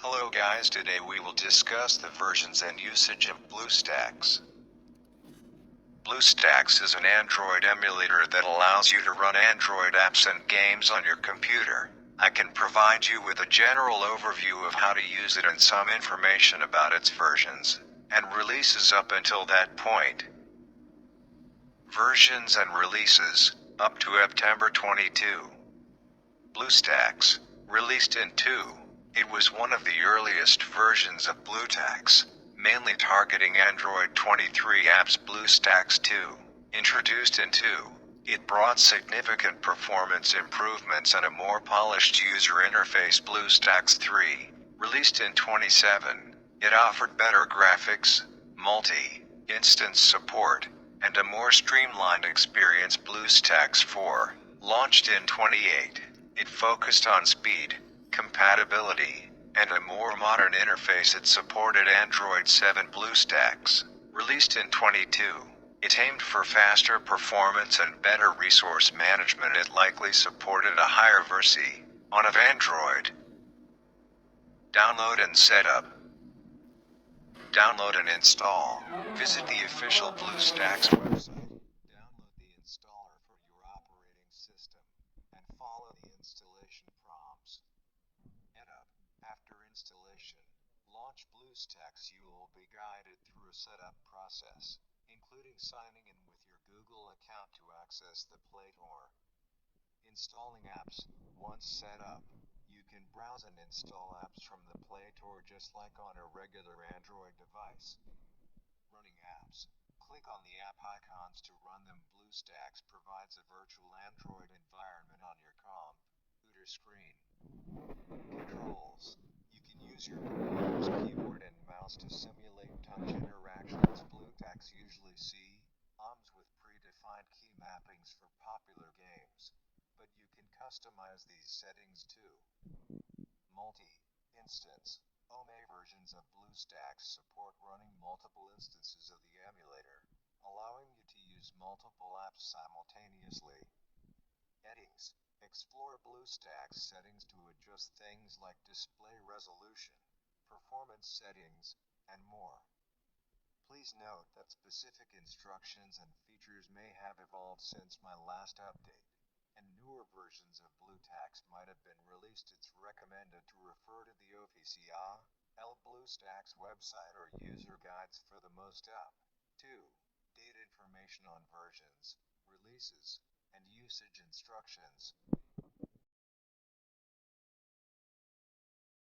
Hello guys, today we will discuss the versions and usage of Bluestacks. Bluestacks is an Android emulator that allows you to run Android apps and games on your computer. I can provide you with a general overview of how to use it and some information about its versions and releases up until that point. Versions and releases up to September 22. Bluestacks, released in 2. It was one of the earliest versions of Bluestacks, mainly targeting Android 23 apps. Bluestacks 2, introduced in 2. It brought significant performance improvements and a more polished user interface. Bluestacks 3, released in 27. It offered better graphics, multi-instance support, and a more streamlined experience. Bluestacks 4, launched in 28. It focused on speed, compatibility, and a more modern interface. It supported Android 7. Bluestacks, released in 22. It aimed for faster performance and better resource management. It likely supported a higher version of Android. Download and setup. Download and install. Visit the official Bluestacks website. Download the installer for your operating system and follow the installation prompts. Setup. After installation, launch Bluestacks. You will be guided through a setup process, including signing in with your Google account to access the Play Store. Installing apps. Once set up, you can browse and install apps from the Play Store just like on a regular Android device. Running apps. Click on the app icons to run them. Bluestacks provides a virtual Android environment on your computer screen. Controls. You can use your computer's keyboard and mouse to simulate touch interactions. Bluestacks usually see OMs with predefined key mappings for popular games, but you can customize these settings too. Multi-instance. OMA versions of Bluestacks support running multiple instances of the emulator, allowing you to use multiple apps simultaneously. Settings. Explore Bluestacks settings to adjust things like display resolution, performance settings, and more. Please note that specific instructions and features may have evolved since my last update, and newer versions of Bluestacks might have been released. It's recommended to refer to the official Bluestacks website or user guides for the most up-to-date information on versions, releases, and usage instructions.